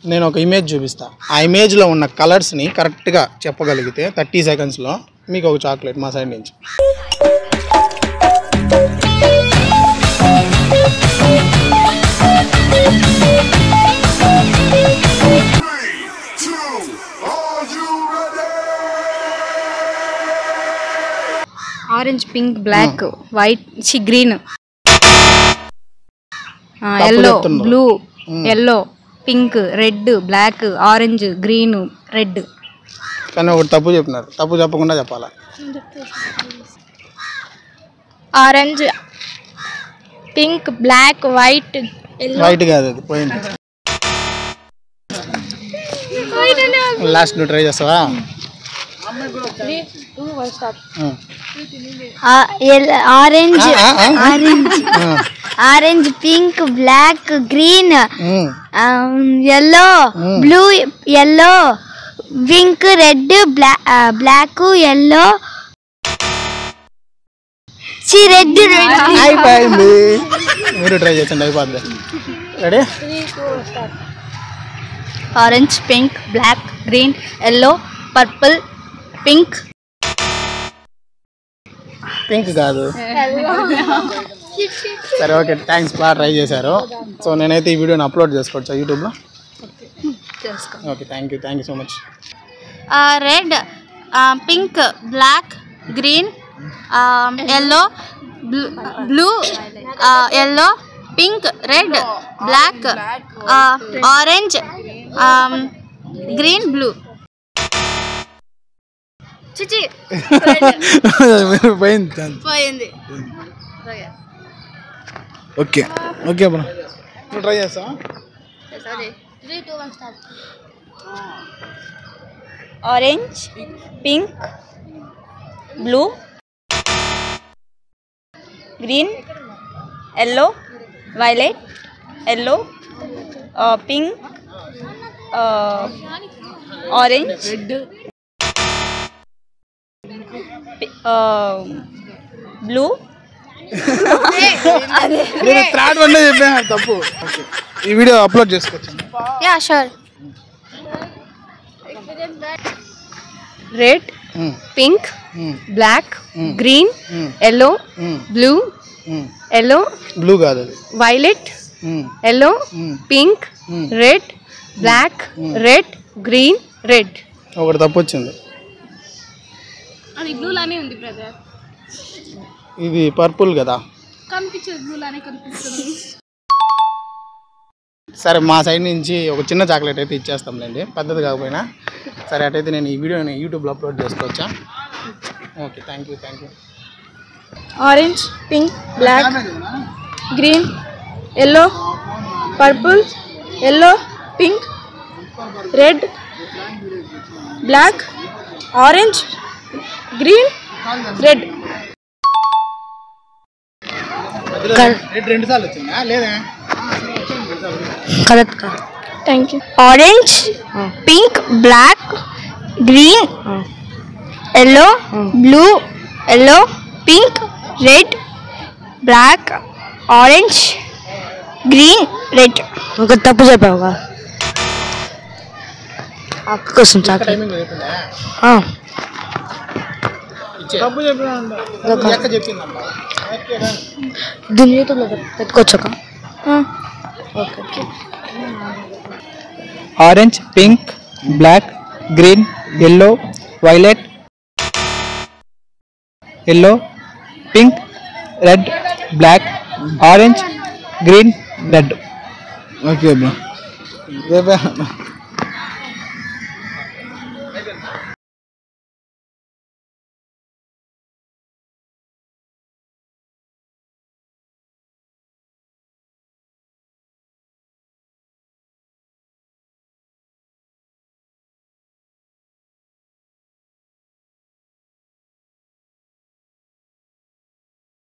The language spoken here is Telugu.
నేను ఒక ఇమేజ్ చూపిస్తా. ఆ ఇమేజ్లో ఉన్న కలర్స్ని కరెక్ట్గా చెప్పగలిగితే 30 సెకండ్స్లో మీకు ఒక చాక్లెట్ మా సైడ్ నుంచి. Orange, pink, black, white, green, yellow, blue, yellow, pink, red, black, orange, green, red. కానీ ఒకటి తప్పు చెప్పినారు. తప్పు చెప్పకుండా చెప్పాలా. Orange, pink, black, white, white కాదు, అది పోయింది. లాస్ట్ నువ్వు ట్రై చేస్తావా? Orange, pink, black, green, yellow, blue, yellow, pink, red, black, yellow, red. అయిపోయింది. మీరు ట్రై చేయండి, అయిపోద్ది. Ready? Orange, pink, black, green, yellow, purple, pink. Pink కాదు. సరే, ఓకే, థ్యాంక్స్. బాగా ట్రై చేశారు. సో నేనైతే ఈ వీడియోని అప్లోడ్ చేసుకోవచ్చా యూట్యూబ్లో? Okay, thank you so much. Red, pink, black, green, yellow, blue, yellow, pink, red, black, orange, green, blue. పోయింది. ఓకే బ్రో, నువ్వు ట్రై చేస్తావా? Orange, pink, blue, green, yellow, violet, yellow, pink, orange, blue. Third one చెప్పా, తప్పు. ఈ వీడియో అప్లోడ్ చేసుకోవచ్చు? Ya, sure. Red, pink, black, green, yellow, blue, yellow, blue కాదు, అది violet, yellow, pink, red, black, red, green, red. ఒకటి తప్పు వచ్చింది. అది బ్లూ లానే ఉంది బ్రదర్. ఇది పర్పుల్ కదా, కనిపించదు, బ్లూ లానే కనిపిస్తుంది. సరే, మా సైడ్ నుంచి ఒక చిన్న చాక్లెట్ అయితే ఇచ్చేస్తాంలేండి, పెద్దది కాకపోయినా. సరే, అటైతే నేను ఈ వీడియోని యూట్యూబ్లో అప్లోడ్ చేసుకోవచ్చా? Okay, thank you. Orange, pink, black, green, yellow, purple, yellow, pink, red, black, orange, green, red. రెండు సార్లు వచ్చిందా? లేదా? Thank you. Orange, pink, black, green, yellow, blue, yellow, pink, red, black, orange, green, red. ఒక తప్పు చెప్పావుగా. కోసం టైమింగ్ చెప్పిందా? తప్పు చెప్పిందమ్మా. దీని యూట్యూబ్లో పెట్టుకోవచ్చాక? Okay. Orange, pink, black, green, yellow, violet, yellow, pink, red, black, orange, green, red. Okay bro.